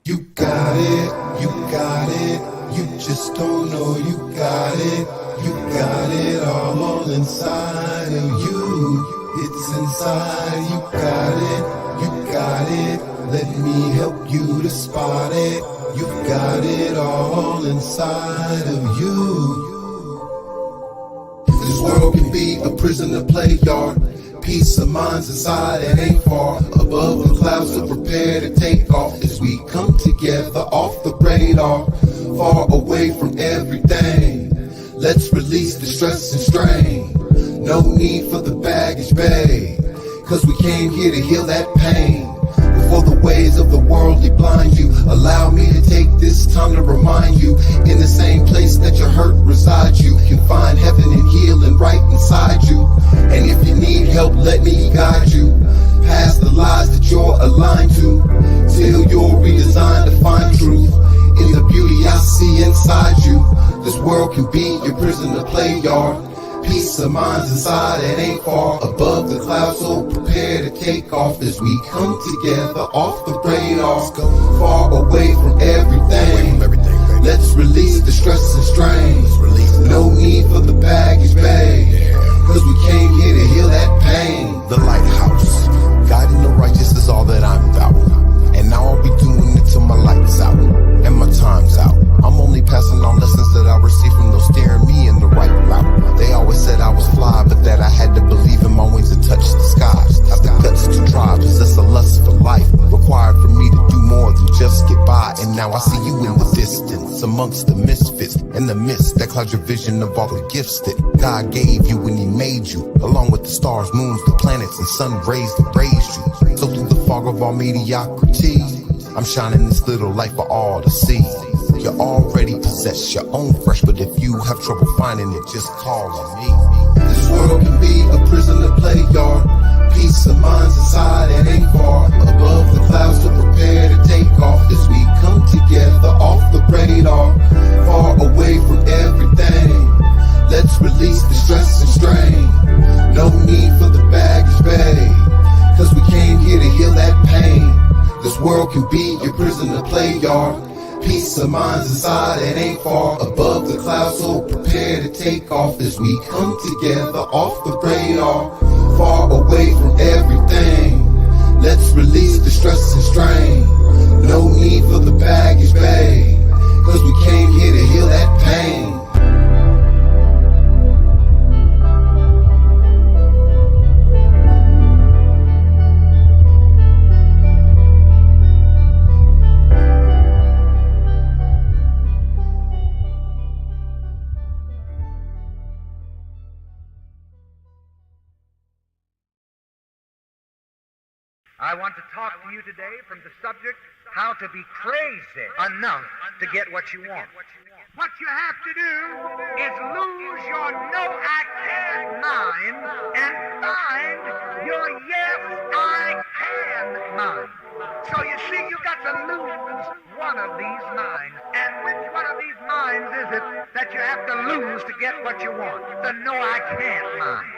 You got it, you just don't know you got it all inside of you. It's inside, you got it, let me help you to spot it. You've got it all inside of you. This world can be a prison, a play yard. Peace of mind's inside and ain't far above the clouds, so prepare to take off as we come together off the radar, far away from everything. Let's release the stress and strain. No need for the baggage, babe, cause we came here to heal that pain. Before the ways of the worldly blind you, allow me to take this time to remind you, in the same place that your hurt resides, you can find heaven and healing right inside you. And if you need help, let me guide you past the lies that you're aligned to, till you're redesigned to find truth in the beauty I see inside you. This world can be your prison, a play yard. Peace of mind's inside and ain't far above the clouds, so prepare to take off as we come together off the radar, far away from everything. Let's release the stress and strain. No need for the baggage, babe, cause we came here to heal that pain. The lighthouse, guiding the righteous is all that I'm about. And now I'll be doing it till my light's out and my time's out. I'm only passing on lessons that I received from those steering me in the right route. They always said I was fly, but that I had to believe in my wings to touch the skies. Have the guts to try, possess a lust for life, required for me to do more than just get by. And now I see you in the distance, amongst the misfits and the mist that clouds your vision of all the gifts that God gave you when He made you, along with the stars, moons, the planets, and sun rays that raised you. So through the fog of all mediocrity, I'm shining this little light for all to see. You already possess your own fresh, but if you have trouble finding it, just call on me. This world can be a prison, a play yard. Peace of mind's inside and ain't far above the clouds, so prepare to take off as we come together off the radar, far away from everything. Let's release the stress and strain. No need for the baggage, babe, cause we came here to heal that pain. This world can be your prison, a play yard. Peace of mind's inside and ain't far above the clouds, so prepare to take off as we come together off the radar, far away from everything. Let's release the stress and strain. No need for the baggage, babe, cause we came here to heal that pain. I want to talk to you today from the subject, how to be crazy enough to get what you want. What you have to do is lose your no I can mind and find your yes I can mind. So you see, you got to lose one of these minds. And which one of these minds is it that you have to lose to get what you want? The no I can't mind.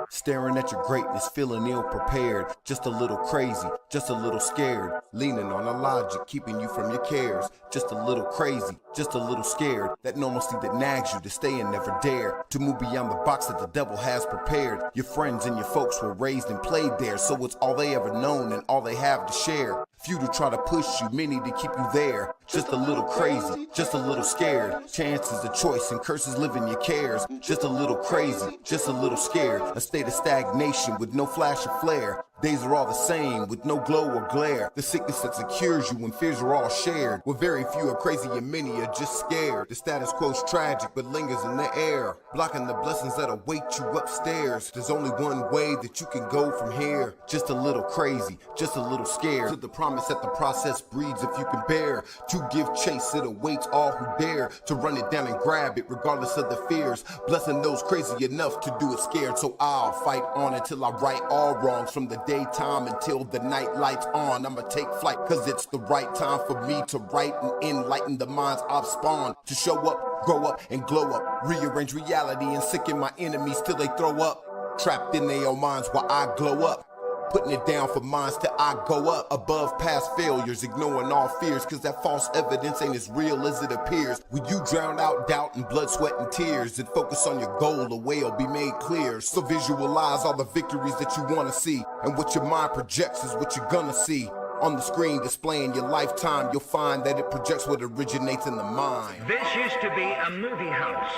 Staring at your greatness, feeling ill-prepared, just a little crazy, just a little scared, leaning on a logic, keeping you from your cares, just a little crazy, just a little scared, that normalcy that nags you to stay and never dare, to move beyond the box that the devil has prepared. Your friends and your folks were raised and played there, so it's all they ever known and all they have to share. Few to try to push you, many to keep you there. Just a little crazy, just a little scared. Chance is a choice and curses live in your cares. Just a little crazy, just a little scared. A state of stagnation with no flash or flare. Days are all the same with no glow or glare. The sickness that secures you when fears are all shared. Where very few are crazy and many are just scared. The status quo's tragic but lingers in the air, blocking the blessings that await you upstairs. There's only one way that you can go from here. Just a little crazy, just a little scared. To the promise that the process breeds if you can bear. To give chase, it awaits all who dare to run it down and grab it regardless of the fears. Blessing those crazy enough to do it scared. So I'll fight on until I right all wrongs, from the daytime until the night lights on. I'ma take flight cause it's the right time for me to write and enlighten the minds I've spawned. To show up, grow up, and glow up. Rearrange reality and sicken my enemies till they throw up. Trapped in their own minds while I glow up. Putting it down for minds till I go up above past failures, ignoring all fears, cause that false evidence ain't as real as it appears. When you drown out doubt and blood, sweat, and tears, and focus on your goal, the way will be made clear. So visualize all the victories that you wanna see, and what your mind projects is what you're gonna see. On the screen displaying your lifetime, you'll find that it projects what originates in the mind. This used to be a movie house.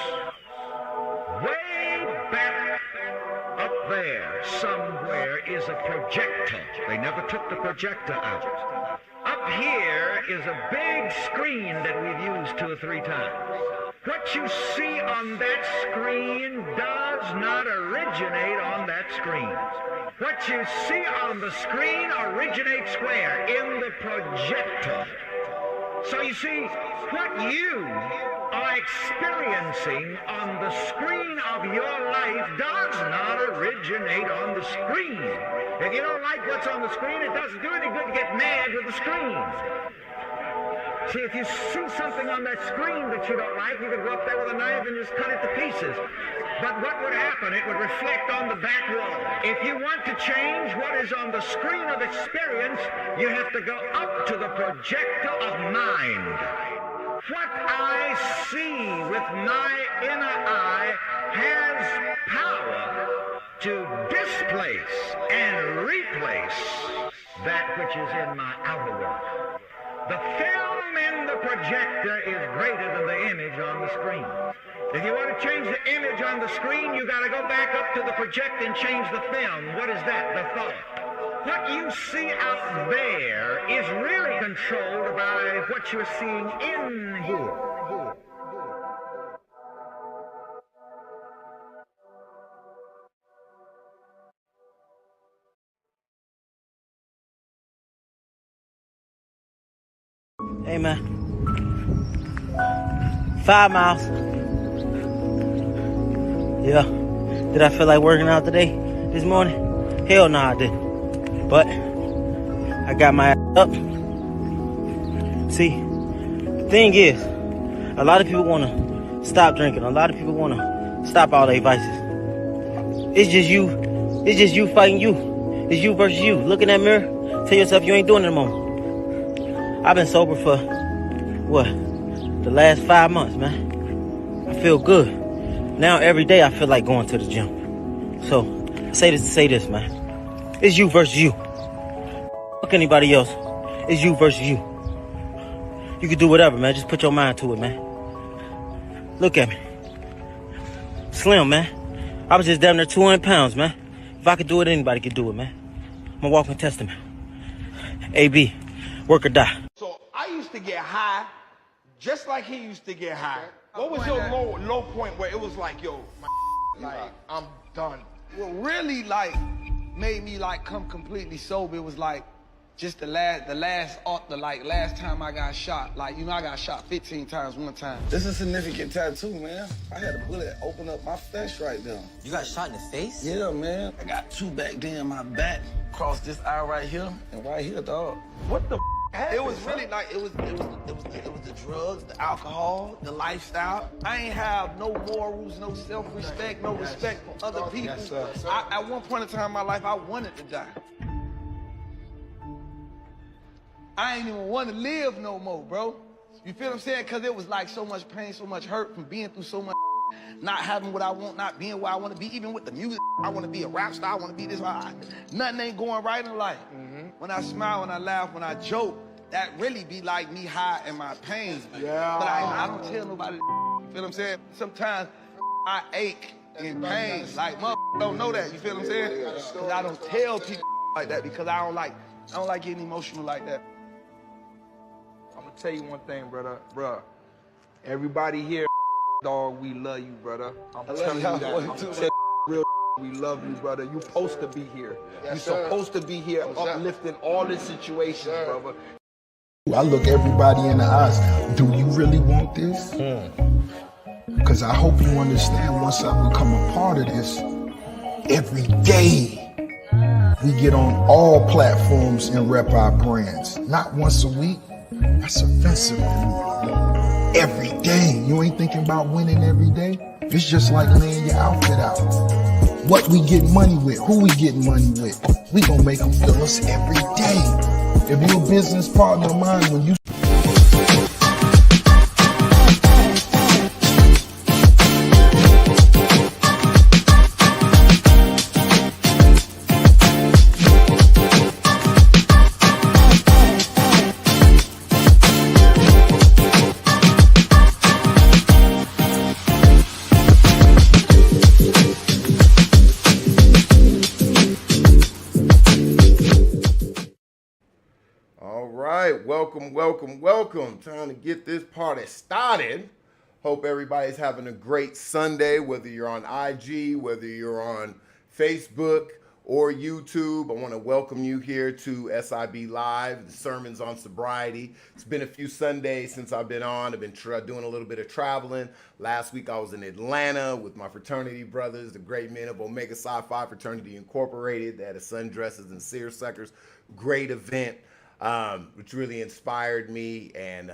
Way back up there somewhere is a projector. They never took the projector out. Up here is a big screen that we've used 2 or 3 times. What you see on that screen does not originate on that screen. What you see on the screen originates where? In the projector. So you see, what you are experiencing on the screen of your life does not originate on the screen. If you don't like what's on the screen, it doesn't do any good to get mad with the screen. See, if you see something on that screen that you don't like, you could go up there with a knife and just cut it to pieces. But what would happen? It would reflect on the back wall. If you want to change what is on the screen of experience, you have to go up to the projector of mind. What I see with my inner eye has power to displace and replace that which is in my outer world. The film in the projector is greater than the image on the screen. If you want to change the image on the screen, you got to go back up to the projector and change the film. What is that? The thought. What you see out there is really controlled by what you're seeing in here. Hey man, 5 miles. Yeah, did I feel like working out today, this morning? Hell no, I didn't. But I got my ass up. See, the thing is, a lot of people want to stop drinking. A lot of people want to stop all their vices. It's just you fighting you. It's you versus you. Look in that mirror, tell yourself you ain't doing it no more. I've been sober for, the last 5 months, man. I feel good. Now every day I feel like going to the gym. So, say this to say this, man. It's you versus you. Fuck anybody else. It's you versus you. You can do whatever, man. Just put your mind to it, man. Look at me. Slim, man. I was just down there 200 pounds, man. If I could do it, anybody could do it, man. I'm a walking testament. AB, work or die. So I used to get high, just like he used to get high. What was your low point where it was like, yo, like I'm done? What really like made me like come completely sober, it was like just the last time I got shot. Like, you know, I got shot 15 times one time. This is a significant tattoo, man. I had a bullet open up my flesh right there. You got shot in the face? Yeah, man. I got 2 back there in my back, across this eye right here, and right here, dog. What the It was really like it was the drugs, the alcohol, the lifestyle. I ain't have no morals, no self-respect, no respect for other people. Yes, sir. At one point in time in my life, I wanted to die. I ain't even want to live no more, bro. You feel what I'm saying? Because it was like so much pain, so much hurt from being through so much, not having what I want, not being where I want to be, even with the music. I want to be a rap star, I want to be this. Nothing ain't going right in life. When I smile, when I laugh, when I joke, that really be like me high in my pain. Yeah. But I don't tell nobody. You feel what I'm saying? Sometimes I ache in pain. Like, motherfuckers don't know that. You feel what I'm saying? Because I don't tell people like that because I don't like getting emotional like that. I'm gonna tell you one thing, brother. Bruh, everybody here, dog, we love you, brother. I'm telling you that. I'm telling you real, we love you, brother. You supposed to be here. You supposed to be here uplifting all the situations, brother. I look everybody in the eyes. Do you really want this? Because I hope you understand once I become a part of this, every day we get on all platforms and rep our brands. Not once a week. That's offensive to me. Every day. You ain't thinking about winning every day? It's just like laying your outfit out. what we get money with, who we getting money with. We gonna make them feel us every day. If you a business partner of mine, when you Welcome. Trying to get this party started. Hope everybody's having a great Sunday, whether you're on IG, whether you're on Facebook or YouTube. I want to welcome you here to SIB Live, the Sermons on Sobriety. It's been a few Sundays since I've been on. I've been doing a little bit of traveling. Last week I was in Atlanta with my fraternity brothers, the great men of Omega Psi Phi Fraternity Incorporated. They had a sundresses and seersuckers. Great event. Which really inspired me and,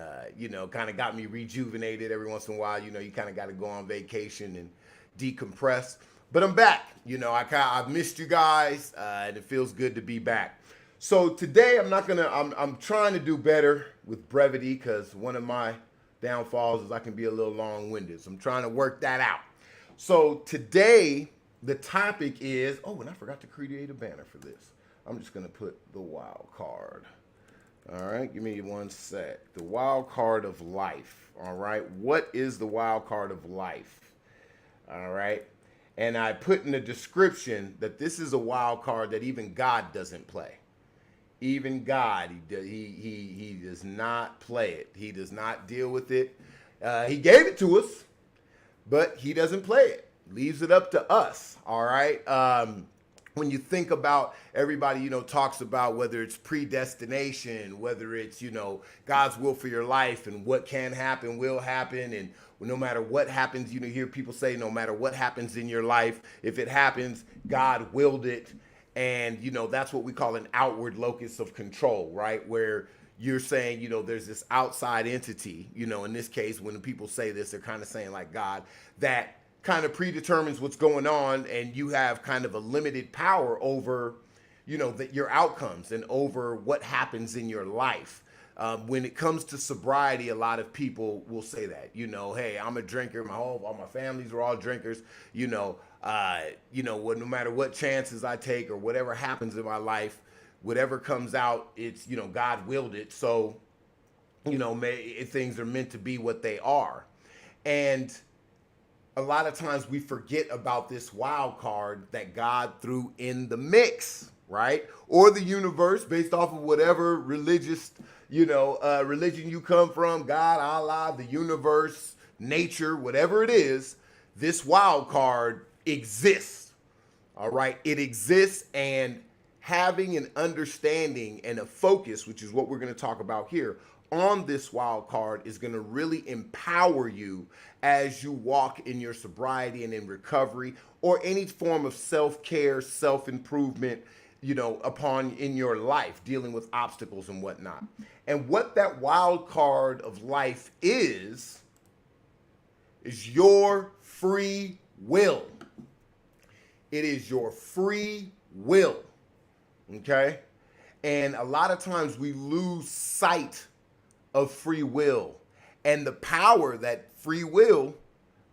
kind of got me rejuvenated. Every once in a while, you kind of got to go on vacation and decompress. But I'm back. I've missed you guys, and it feels good to be back. So today I'm trying to do better with brevity because one of my downfalls is I can be a little long-winded. So I'm trying to work that out. So today, the topic is, and I forgot to create a banner for this. I'm just going to put the wild card. All right, give me one sec. The wild card of life. All right, what is the wild card of life? All right, and I put in the description that this is a wild card that even God doesn't play. Even God, he does not play it. He does not deal with it. He gave it to us, but he doesn't play it. Leaves it up to us. All right. When you think about everybody, talks about whether it's predestination, whether it's, God's will for your life and what can happen will happen. And no matter what happens, you hear people say, no matter what happens in your life, if it happens, God willed it. And, that's what we call an outward locus of control, right? Where you're saying, there's this outside entity, in this case, when people say this, they're kind of saying like God, that kind of predetermines what's going on, and you have kind of a limited power over, your outcomes and over what happens in your life. When it comes to sobriety, a lot of people will say that, hey, I'm a drinker. All my families are all drinkers. No matter what chances I take or whatever happens in my life, whatever comes out, it's, God willed it. So, things are meant to be what they are. And a lot of times we forget about this wild card that God threw in the mix, right? Or the universe, based off of whatever religious, religion you come from, God, Allah, the universe, nature, whatever it is, this wild card exists, all right? It exists, and having an understanding and a focus, which is what we're going to talk about here, on this wild card is going to really empower you as you walk in your sobriety and in recovery or any form of self-care, self-improvement, in your life, dealing with obstacles and whatnot. And what that wild card of life is your free will. It is your free will, okay? And a lot of times we lose sight of free will and the power that free will,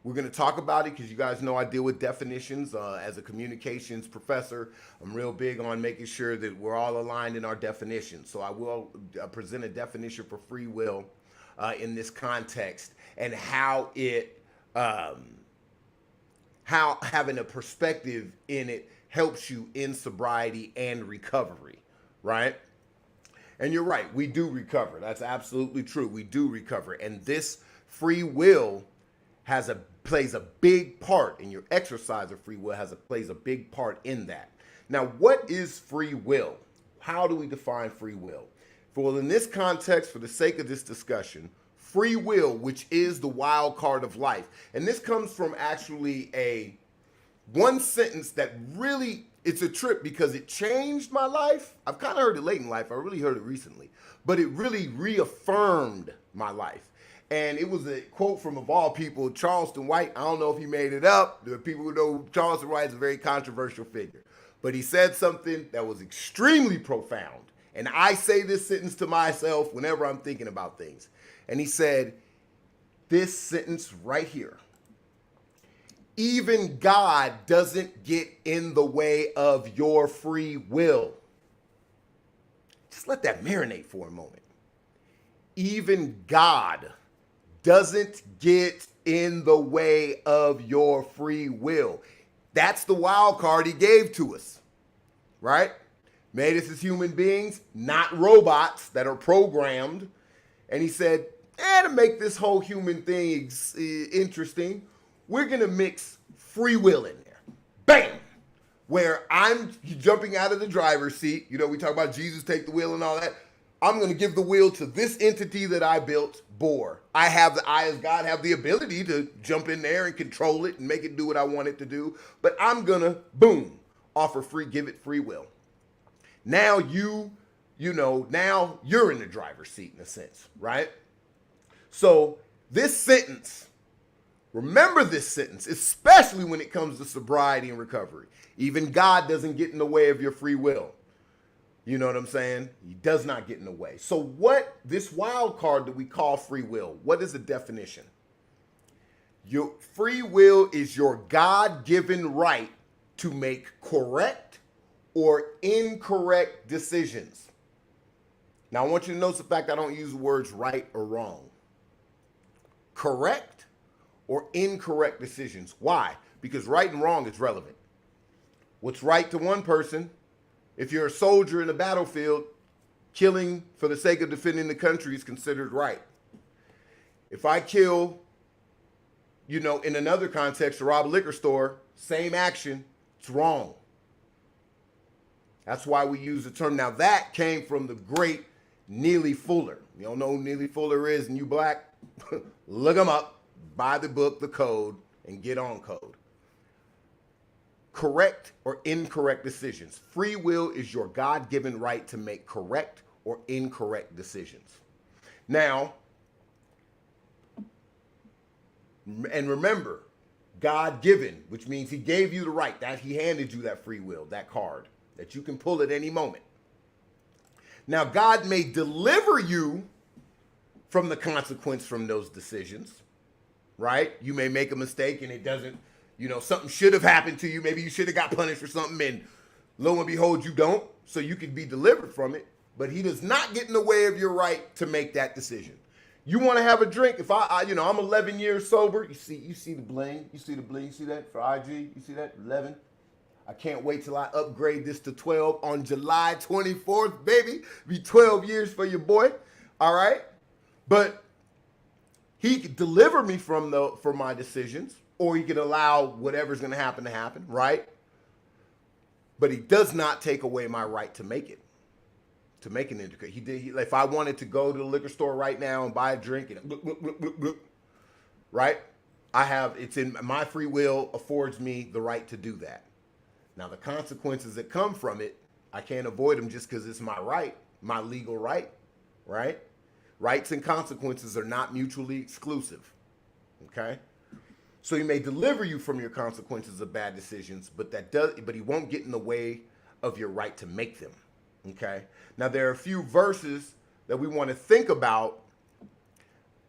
we're going to talk about it because you guys know I deal with definitions as a communications professor. I'm real big on making sure that we're all aligned in our definitions. So I will present a definition for free will in this context and how having a perspective in it helps you in sobriety and recovery, right? And you're right, we do recover. That's absolutely true. We do recover. And this free will plays a big part, and your exercise of free will plays a big part in that. Now, what is free will? How do we define free will? Well, in this context, for the sake of this discussion, free will, which is the wild card of life, and this comes from actually one sentence that really, it's a trip because it changed my life. I've kind of heard it late in life. I really heard it recently, but it really reaffirmed my life. And it was a quote from, of all people, Charleston White. I don't know if he made it up. The people who know Charleston White is a very controversial figure. But he said something that was extremely profound. And I say this sentence to myself whenever I'm thinking about things. And he said, this sentence right here: even God doesn't get in the way of your free will. Just let that marinate for a moment. Even God doesn't get in the way of your free will. That's the wild card he gave to us, right? Made us as human beings, not robots that are programmed. And he said, to make this whole human thing interesting, we're going to mix free will in there. Bam! Where I'm jumping out of the driver's seat. You know, we talk about Jesus take the wheel and all that. I'm going to give the wheel to this entity that I built, Boar. I, as God, have the ability to jump in there and control it and make it do what I want it to do. But I'm going to, boom, give it free will. Now now you're in the driver's seat in a sense, right? So this sentence, remember this sentence, especially when it comes to sobriety and recovery. Even God doesn't get in the way of your free will. You know what I'm saying? He does not get in the way. So what this wild card that we call free will, what is the definition? Your free will is your God-given right to make correct or incorrect decisions. Now, I want you to notice the fact I don't use the words right or wrong. Correct or incorrect decisions. Why? Because right and wrong is relevant. What's right to one person, if you're a soldier in a battlefield, killing for the sake of defending the country is considered right. If I kill, in another context, to rob a liquor store, same action, it's wrong. That's why we use the term. Now, that came from the great Neely Fuller. You don't know who Neely Fuller is and you black? Look him up, buy the book, The Code, and get on code. Correct or incorrect decisions. Free will is your God-given right to make correct or incorrect decisions. Now, and remember, God-given, which means he gave you the right, that he handed you that free will, that card, that you can pull at any moment. Now, God may deliver you from the consequence from those decisions, right? You may make a mistake and it doesn't, something should have happened to you. Maybe you should have got punished for something, and lo and behold, you don't. So you can be delivered from it, but he does not get in the way of your right to make that decision. You want to have a drink? If I'm 11 years sober. You see the bling. You see the bling. You see that for IG? You see that 11? I can't wait till I upgrade this to 12 on July 24th, baby. Be 12 years for your boy. All right, but he could deliver me from my decisions. Or he could allow whatever's going to happen, right? But he does not take away my right to make it, to make an indication. If I wanted to go to the liquor store right now and buy a drink, and right? It's in my free will affords me the right to do that. Now, the consequences that come from it, I can't avoid them just because it's my right, my legal right, right? Rights and consequences are not mutually exclusive, okay? So he may deliver you from your consequences of bad decisions, but he won't get in the way of your right to make them. Okay. Now there are a few verses that we want to think about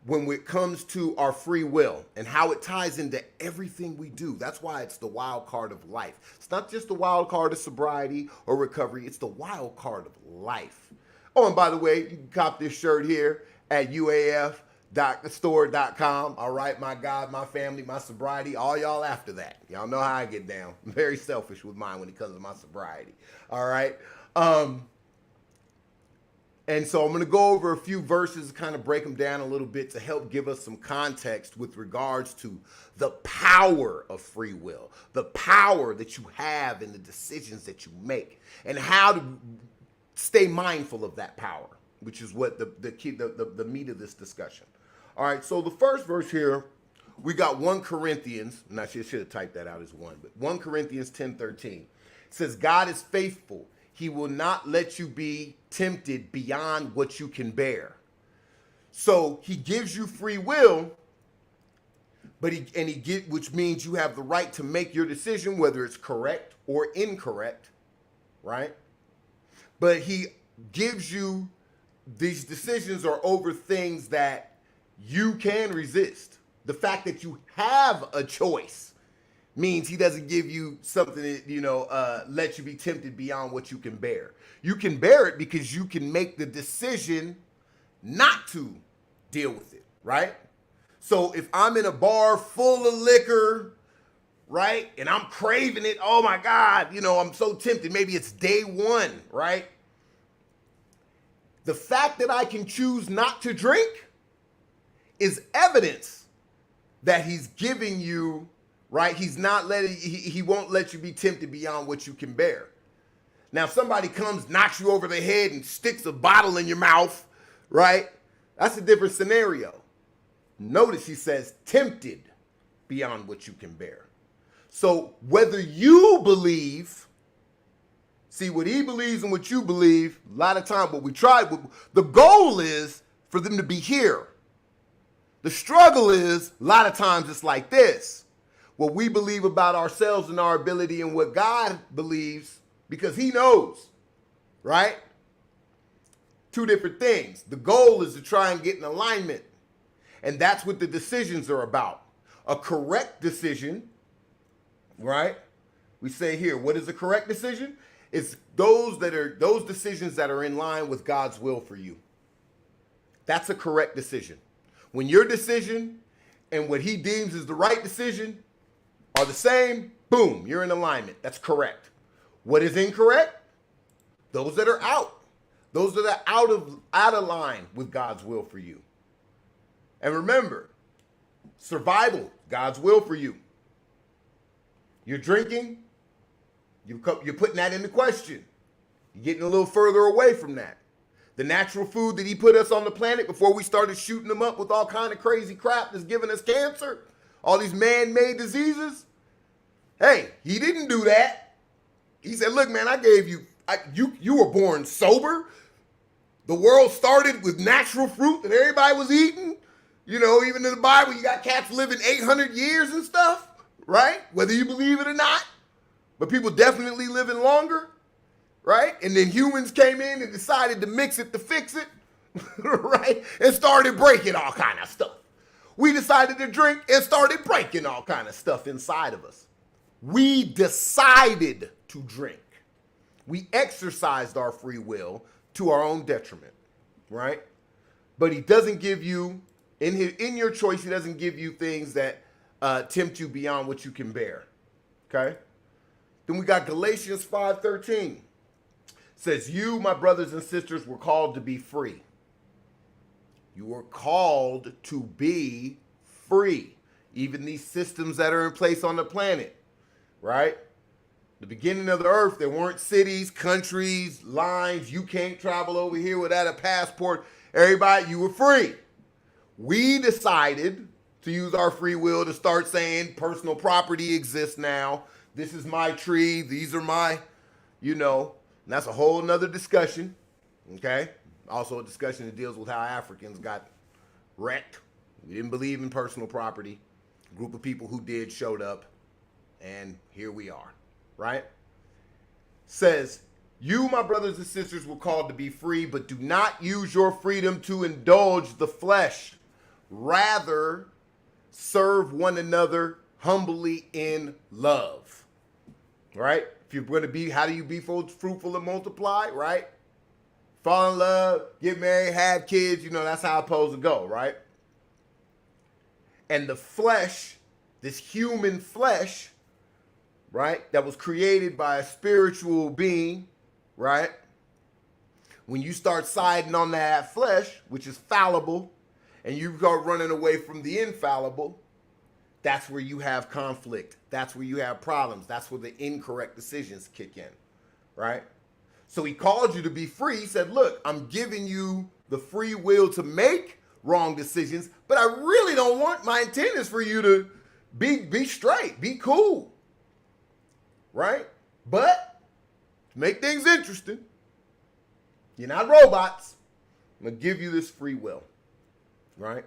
when it comes to our free will and how it ties into everything we do. That's why it's the wild card of life. It's not just the wild card of sobriety or recovery. It's the wild card of life. Oh, and by the way, you can cop this shirt here at UAF.store.com. All right, my God, my family, my sobriety, all y'all after that. Y'all know how I get down. I'm very selfish with mine when it comes to my sobriety. All right. And so I'm going to go over a few verses, kind of break them down a little bit to help give us some context with regards to the power of free will, the power that you have in the decisions that you make, and how to stay mindful of that power, which is what the meat of this discussion. All right, so the first verse here, we got 1 Corinthians, and I should have typed that out as 1, but 1 Corinthians 10:13. It says, God is faithful. He will not let you be tempted beyond what you can bear. So he gives you free will, but which means you have the right to make your decision, whether it's correct or incorrect, right? But he gives you these decisions are over things that you can resist. The fact that you have a choice means he doesn't give you something that, let you be tempted beyond what you can bear. You can bear it because you can make the decision not to deal with it, right? So if I'm in a bar full of liquor, right, and I'm craving it, oh my God, I'm so tempted. Maybe it's day one, right? The fact that I can choose not to drink is evidence that he's giving you, right? He's not letting, he won't let you be tempted beyond what you can bear. Now, if somebody comes, knocks you over the head and sticks a bottle in your mouth, right? That's a different scenario. Notice he says tempted beyond what you can bear. So whether you believe, see what he believes and what you believe, a lot of time what we try, the goal is for them to be here. The struggle is a lot of times it's like this. What we believe about ourselves and our ability and what God believes, because he knows, right? Two different things. The goal is to try and get in alignment. And that's what the decisions are about. A correct decision, right? We say here, what is a correct decision? It's those decisions that are in line with God's will for you. That's a correct decision. When your decision and what he deems is the right decision are the same, boom, you're in alignment. That's correct. What is incorrect? Those that are out. Those that are out of line with God's will for you. And remember, survival, God's will for you. You're drinking, you're putting that into question. You're getting a little further away from that. The natural food that he put us on the planet before we started shooting them up with all kind of crazy crap that's giving us cancer, all these man-made diseases. Hey, he didn't do that. He said, look, man, I gave you, you were born sober. The world started with natural fruit that everybody was eating. Even in the Bible, you got cats living 800 years and stuff, right? Whether you believe it or not. But people definitely living longer, right? And then humans came in and decided to mix it to fix it, right? And started breaking all kind of stuff. We decided to drink and started breaking all kind of stuff inside of us. We decided to drink. We exercised our free will to our own detriment, right? But he doesn't give you, in your choice, he doesn't give you things that tempt you beyond what you can bear, okay? Then we got Galatians 5:13. It says, you, my brothers and sisters, were called to be free. You were called to be free. Even these systems that are in place on the planet, right? The beginning of the earth, there weren't cities, countries, lines. You can't travel over here without a passport. Everybody, you were free. We decided to use our free will to start saying personal property exists now. This is my tree. These are my, and that's a whole nother discussion, okay? Also a discussion that deals with how Africans got wrecked. We didn't believe in personal property. A group of people who did showed up, and here we are, right? Says, you, my brothers and sisters, were called to be free, but do not use your freedom to indulge the flesh. Rather, serve one another humbly in love, right? If you're going to be, how do you be fruitful and multiply, right? Fall in love, get married, have kids, that's how it's supposed to go, right? And the flesh, this human flesh, right, that was created by a spiritual being, right? When you start siding on that flesh, which is fallible, and you go running away from the infallible, that's where you have conflict. That's where you have problems. That's where the incorrect decisions kick in, right? So he called you to be free. He said, look, I'm giving you the free will to make wrong decisions, but I really don't want, my intent is for you to be straight, be cool, right? But to make things interesting, you're not robots. I'm going to give you this free will. right?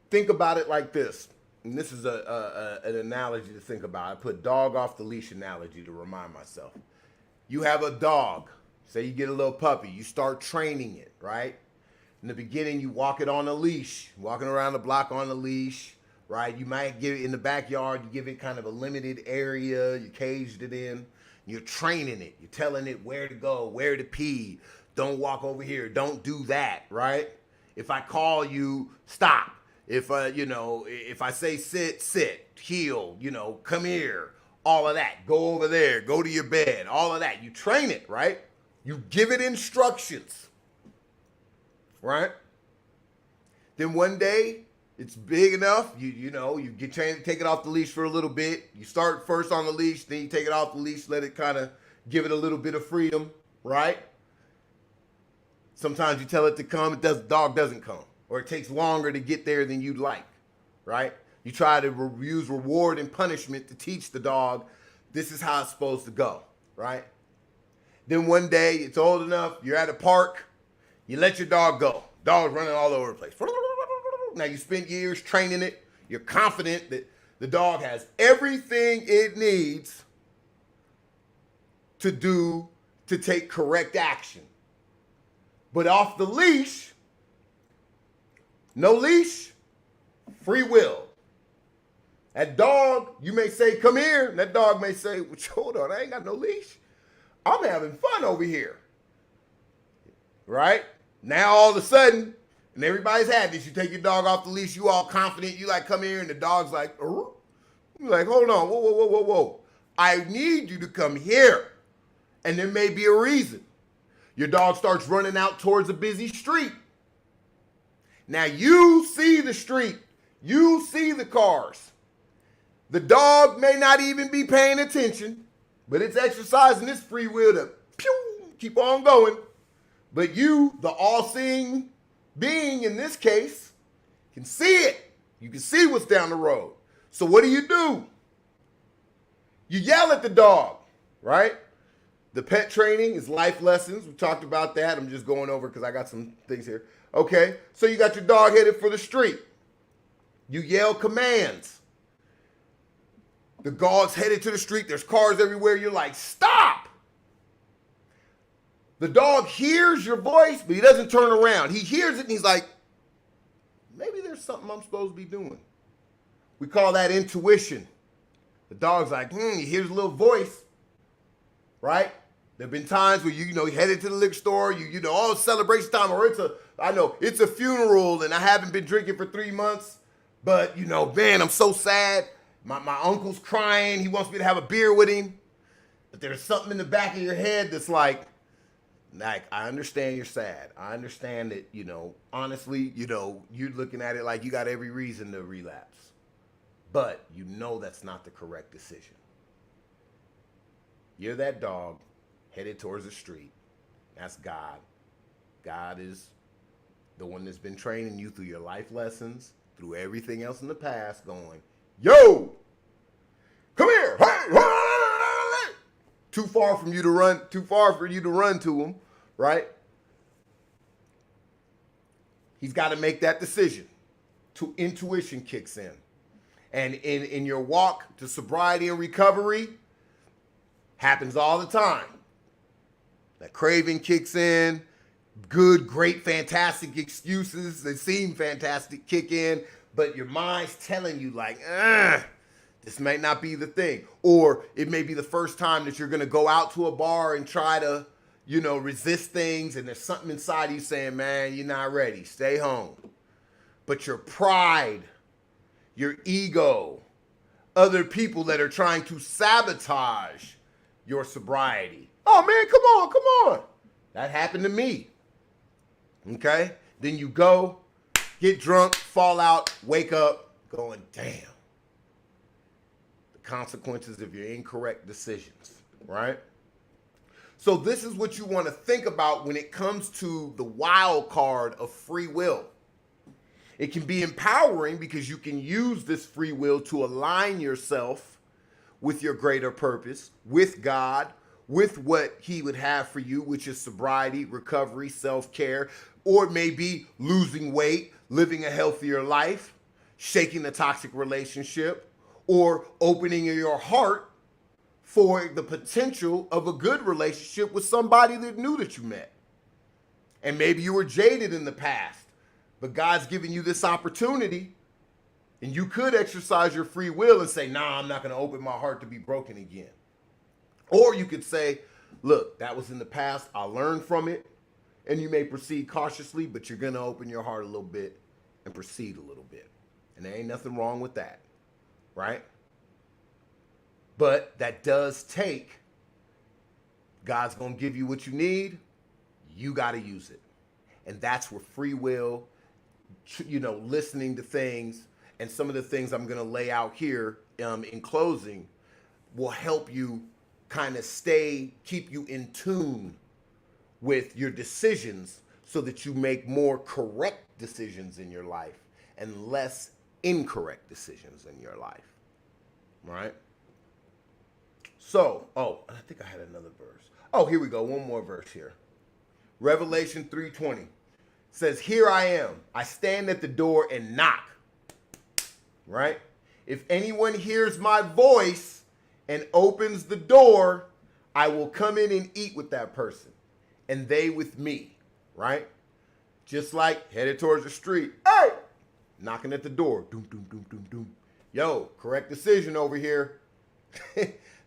Think about it like this. And this is an analogy to think about. I put dog off the leash analogy to remind myself. You have a dog. Say you get a little puppy. You start training it, right? In the beginning, you walk it on a leash, walking around the block on a leash, right? You might give it in the backyard. You give it kind of a limited area. You caged it in. You're training it. You're telling it where to go, where to pee. Don't walk over here. Don't do that, right? If I call you, stop. If if I say sit, heel, come here, all of that, go over there, go to your bed, all of that. You train it, right? You give it instructions, right? Then one day it's big enough, you get trained to take it off the leash for a little bit. You start first on the leash, then you take it off the leash, let it kind of give it a little bit of freedom, right? Sometimes you tell it to come, the dog doesn't come. Or it takes longer to get there than you'd like, right? You try to use reward and punishment to teach the dog this is how it's supposed to go, right? Then one day, it's old enough, you're at a park, you let your dog go. Dog's running all over the place. Now you spent years training it. You're confident that the dog has everything it needs to take correct action. But off the leash, no leash, free will. That dog, you may say, come here. And that dog may say, well, hold on, I ain't got no leash. I'm having fun over here. Right? Now all of a sudden, and everybody's had this, you take your dog off the leash, you all confident, you like, come here, and the dog's like, you're like, hold on, whoa. I need you to come here. And there may be a reason. Your dog starts running out towards a busy street. Now you see the street, you see the cars. The dog may not even be paying attention, but it's exercising its free will to keep on going. But you, the all-seeing being in this case, can see it. You can see what's down the road. So what do? You yell at the dog, right? The pet training is life lessons. We talked about that. I'm just going over because I got some things here. Okay, so you got your dog headed for the street. You yell commands. The dog's headed to the street. There's cars everywhere. You're like, stop. The dog hears your voice, but he doesn't turn around. He hears it and he's like, maybe there's something I'm supposed to be doing. We call that intuition. The dog's like, he hears a little voice, right? There have been times where you headed to the liquor store, oh, celebration time, or it's a funeral and I haven't been drinking for 3 months, but man, I'm so sad. My uncle's crying. He wants me to have a beer with him. But there's something in the back of your head that's like, I understand you're sad. I understand that, honestly, you're looking at it like you got every reason to relapse. But that's not the correct decision. You're that dog headed towards the street. That's God. God is the one that's been training you through your life lessons, through everything else in the past, going, yo, come here. Too far for you to run to him, right? He's got to make that decision. Intuition kicks in. And in your walk to sobriety and recovery, happens all the time. That craving kicks in. Good, great, fantastic excuses that seem fantastic kick in, but your mind's telling you like, this may not be the thing. Or it may be the first time that you're going to go out to a bar and try to, resist things, and there's something inside you saying, man, you're not ready. Stay home. But your pride, your ego, other people that are trying to sabotage your sobriety. Oh, man, come on. That happened to me. Okay? Then you go, get drunk, fall out, wake up, going, damn. The consequences of your incorrect decisions, right? So this is what you want to think about when it comes to the wild card of free will. It can be empowering because you can use this free will to align yourself with your greater purpose, with God, with what he would have for you, which is sobriety, recovery, self-care, or maybe losing weight, living a healthier life, shaking a toxic relationship, or opening your heart for the potential of a good relationship with somebody that new that you met. And maybe you were jaded in the past, but God's giving you this opportunity, and you could exercise your free will and say, nah, I'm not going to open my heart to be broken again. Or you could say, look, that was in the past. I learned from it. And you may proceed cautiously, but you're going to open your heart a little bit and proceed a little bit. And there ain't nothing wrong with that, right? But that does take, God's going to give you what you need. You got to use it. And that's where free will, listening to things, and some of the things I'm going to lay out here in closing will help you kind of keep you in tune with your decisions so that you make more correct decisions in your life and less incorrect decisions in your life, right? So, I think I had another verse. Oh, here we go. One more verse here. Revelation 3:20 says, here I am. I stand at the door and knock, right? If anyone hears my voice and opens the door, I will come in and eat with that person, and they with me, right? Just like headed towards the street. Hey! Knocking at the door. Doom, doom, doom, doom, doom. Yo, correct decision over here.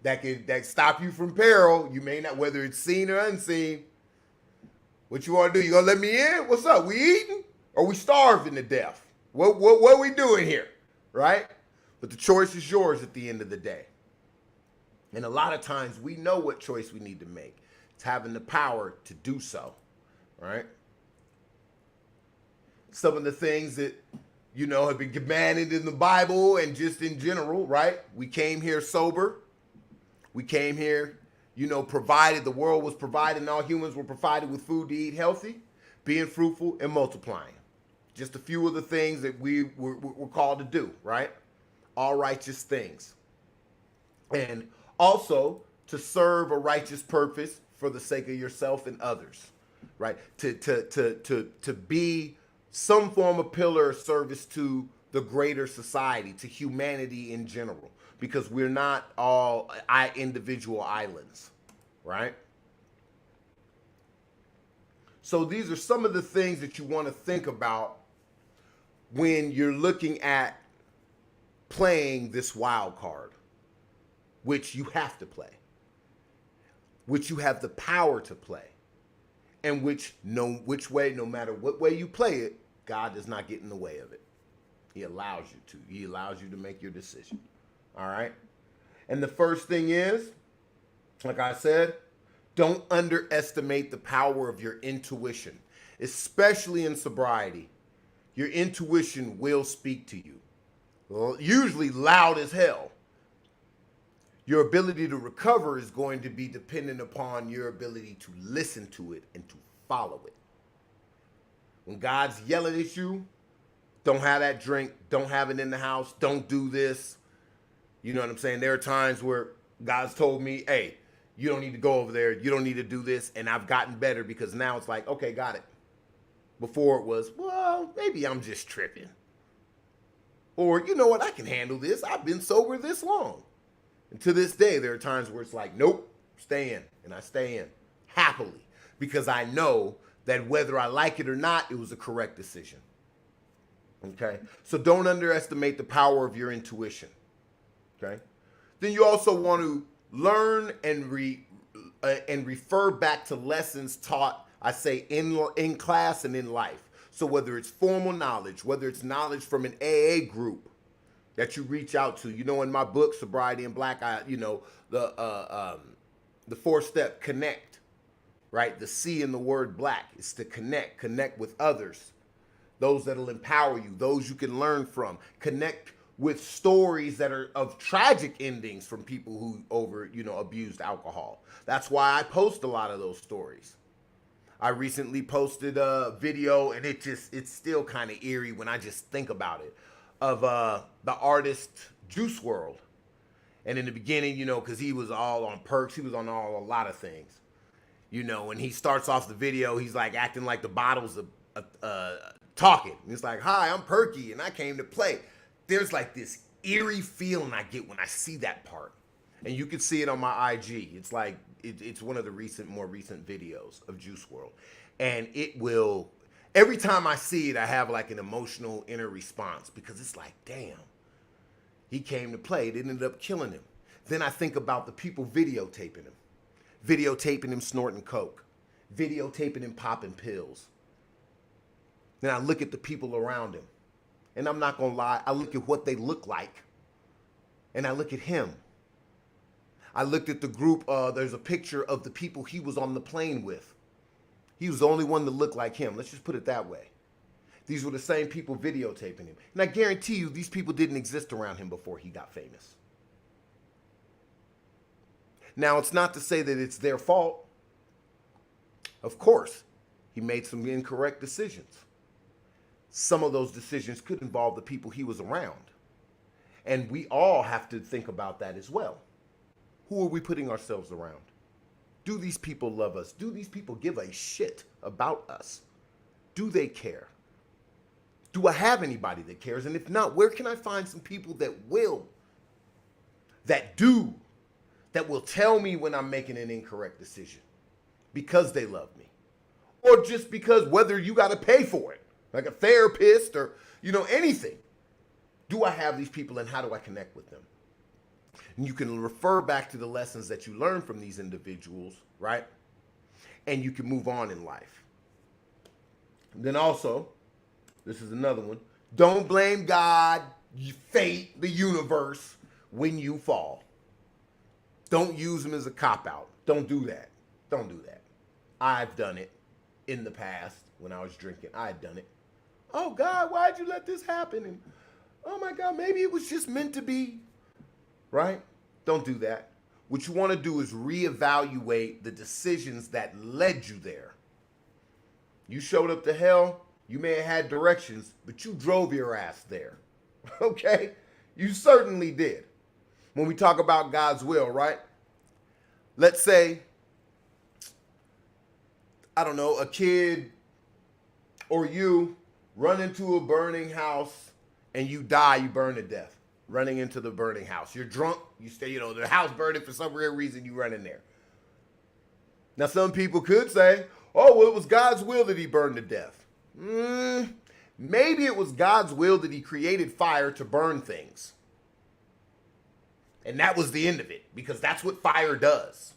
that stop you from peril. You may not, whether it's seen or unseen. What you want to do? You gonna let me in? What's up? We eating? Or we starving to death? What are we doing here? Right? But the choice is yours at the end of the day. And a lot of times we know what choice we need to make. It's having the power to do so, right? Some of the things that, have been commanded in the Bible and just in general, right? We came here sober. We came here, provided, the world was provided and all humans were provided with food to eat healthy, being fruitful and multiplying. Just a few of the things that we're called to do, right? All righteous things. And also to serve a righteous purpose for the sake of yourself and others, right? To be some form of pillar of service to the greater society, to humanity in general, because we're not all individual islands, right? So these are some of the things that you want to think about when you're looking at playing this wild card, which you have to play, which you have the power to play, and which no matter what way you play it, God does not get in the way of it. He allows you to. He allows you to make your decision. All right? And the first thing is, like I said, don't underestimate the power of your intuition, especially in sobriety. Your intuition will speak to you, usually loud as hell. Your ability to recover is going to be dependent upon your ability to listen to it and to follow it. When God's yelling at you, don't have that drink, don't have it in the house, don't do this. You know what I'm saying? There are times where God's told me, hey, you don't need to go over there, you don't need to do this, and I've gotten better because now it's like, okay, got it. Before it was, well, maybe I'm just tripping. Or, you know what, I can handle this. I've been sober this long. And to this day, there are times where it's like, nope, stay in. And I stay in happily because I know that whether I like it or not, it was a correct decision. Okay? So don't underestimate the power of your intuition. Okay? Then you also want to learn and refer back to lessons taught, I say, in class and in life. So whether it's formal knowledge, whether it's knowledge from an AA group that you reach out to, in my book, Sobriety in Black, the 4-step connect, right? The C in the word black is to connect with others, those that'll empower you, those you can learn from, connect with stories that are of tragic endings from people who abused alcohol. That's why I post a lot of those stories. I recently posted a video, and it's still kind of eerie when I just think about it, of the artist Juice WRLD. And in the beginning, because he was all on perks, he was on a lot of things. And he starts off the video, he's like acting like the bottles of talking. It's like, hi, I'm Perky, and I came to play. There's like this eerie feeling I get when I see that part. And you can see it on my IG. It's like, it's one of the more recent videos of Juice WRLD. And it will, every time I see it, I have like an emotional inner response because it's like, damn, he came to play. It ended up killing him. Then I think about the people videotaping him snorting coke, videotaping him popping pills. Then I look at the people around him. And I'm not going to lie, I look at what they look like. And I look at him. I looked at the group, there's a picture of the people he was on the plane with. He was the only one that looked like him. Let's just put it that way. These were the same people videotaping him. And I guarantee you, these people didn't exist around him before he got famous. Now, it's not to say that it's their fault. Of course, he made some incorrect decisions. Some of those decisions could involve the people he was around. And we all have to think about that as well. Who are we putting ourselves around? Do these people love us? Do these people give a shit about us? Do they care? Do I have anybody that cares? And if not, where can I find some people that will? That do? That will tell me when I'm making an incorrect decision because they love me. Or just because whether you got to pay for it, like a therapist or, anything. Do I have these people and how do I connect with them? And you can refer back to the lessons that you learn from these individuals, right? And you can move on in life. And then also, this is another one. Don't blame God, fate, the universe when you fall. Don't use them as a cop-out. Don't do that. Don't do that. I've done it in the past when I was drinking. I've done it. Oh, God, why'd you let this happen? And, oh, my God, maybe it was just meant to be. Right? Don't do that. What you want to do is reevaluate the decisions that led you there. You showed up to hell. You may have had directions, but you drove your ass there. Okay? You certainly did. When we talk about God's will, right? Let's say, I don't know, a kid or you run into a burning house and you die, you burn to death. Running into the burning house. You're drunk, you stay, the house burning for some weird reason, you run in there. Now, some people could say, oh, well, it was God's will that he burned to death. Maybe it was God's will that he created fire to burn things. And that was the end of it, because that's what fire does,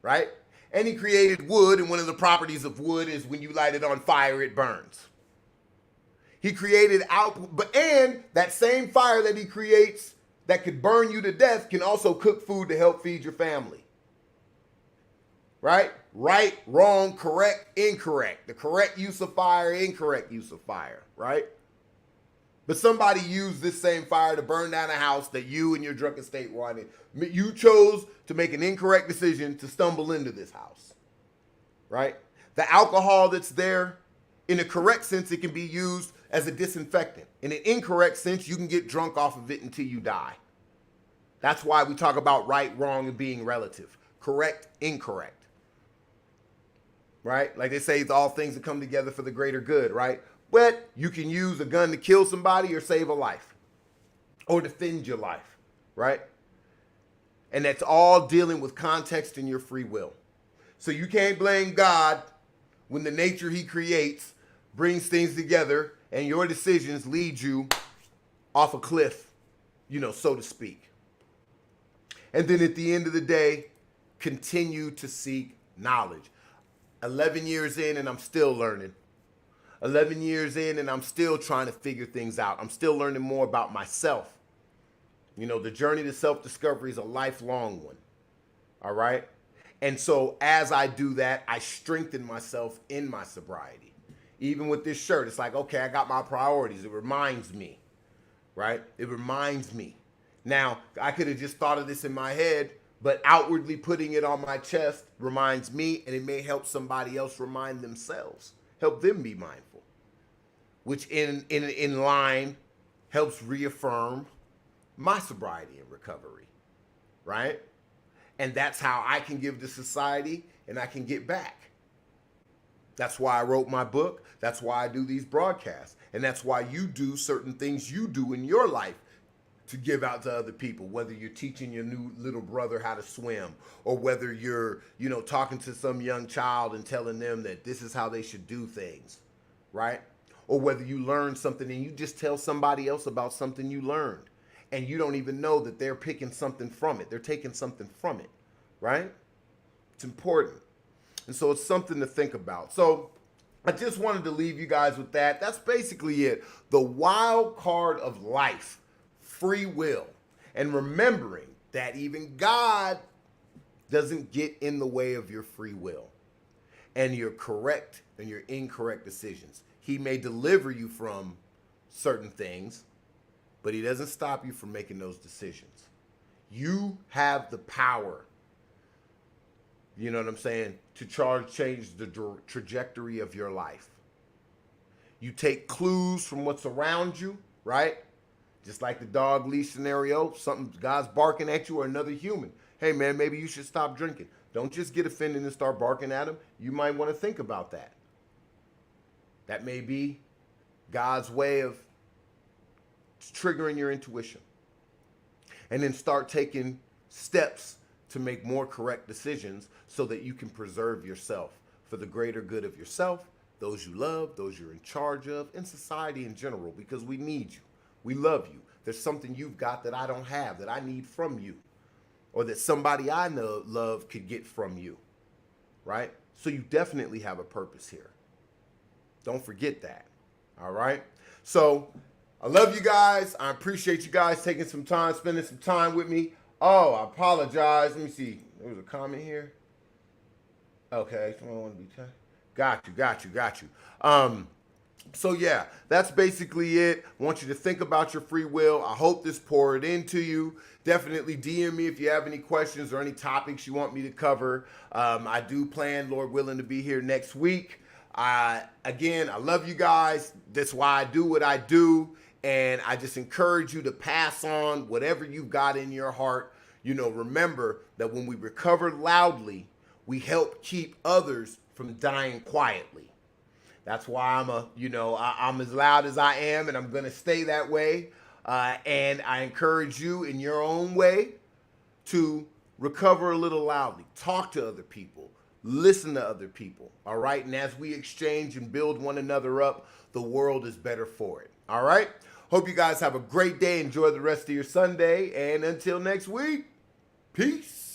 right? And he created wood, and one of the properties of wood is when you light it on fire, it burns. He created and that same fire that he creates that could burn you to death can also cook food to help feed your family. Right? Right, wrong, correct, incorrect. The correct use of fire, incorrect use of fire, right? But somebody used this same fire to burn down a house that you in your drunken state were in. You chose to make an incorrect decision to stumble into this house, right? The alcohol that's there, in a correct sense, it can be used as a disinfectant. In an incorrect sense, you can get drunk off of it until you die. That's why we talk about right, wrong, and being relative. Correct, incorrect. Right? Like they say, it's all things that come together for the greater good, right? But you can use a gun to kill somebody or save a life. Or defend your life, right? And that's all dealing with context and your free will. So you can't blame God when the nature he creates brings things together and your decisions lead you off a cliff, so to speak. And then at the end of the day, continue to seek knowledge. 11 years in and I'm still learning. 11 years in and I'm still trying to figure things out. I'm still learning more about myself. The journey to self-discovery is a lifelong one. All right? And so as I do that, I strengthen myself in my sobriety. Even with this shirt, it's like, okay, I got my priorities. It reminds me, right? It reminds me. Now, I could have just thought of this in my head, but outwardly putting it on my chest reminds me, and it may help somebody else remind themselves, help them be mindful, which in line helps reaffirm my sobriety and recovery. right? And that's how I can give to society and I can get back. That's why I wrote my book. That's why I do these broadcasts. And that's why you do certain things you do in your life to give out to other people, whether you're teaching your new little brother how to swim, or whether you're, talking to some young child and telling them that this is how they should do things, right? Or whether you learn something and you just tell somebody else about something you learned and you don't even know that they're picking something from it. They're taking something from it, right? It's important. And so it's something to think about. So I just wanted to leave you guys with that. That's basically it. The wild card of life, free will. And remembering that even God doesn't get in the way of your free will and your correct and your incorrect decisions. He may deliver you from certain things, but he doesn't stop you from making those decisions. You have the power, you know what I'm saying, to change the trajectory of your life. You take clues from what's around you, right? Just like the dog leash scenario, God's barking at you or another human. Hey man, maybe you should stop drinking. Don't just get offended and start barking at him. You might want to think about that. That may be God's way of triggering your intuition. And then start taking steps to make more correct decisions so that you can preserve yourself for the greater good of yourself, those you love, those you're in charge of, and society in general, because we need you. We love you. There's something you've got that I don't have, that I need from you, or that somebody I know love could get from you, right? So you definitely have a purpose here. Don't forget that, all right? So I love you guys. I appreciate you guys taking some time, spending some time with me. Oh, I apologize. Let me see. There was a comment here. Okay, someone want to be got you. So yeah, that's basically it. I want you to think about your free will. I hope this poured into you. Definitely DM me if you have any questions or any topics you want me to cover. I do plan, Lord willing, to be here next week. Again, I love you guys. That's why I do what I do. And I just encourage you to pass on whatever you've got in your heart. Remember that when we recover loudly, we help keep others from dying quietly. That's why I'm as loud as I am, and I'm going to stay that way. And I encourage you in your own way to recover a little loudly. Talk to other people. Listen to other people. All right. And as we exchange and build one another up, the world is better for it. All right. Hope you guys have a great day. Enjoy the rest of your Sunday. And until next week, peace.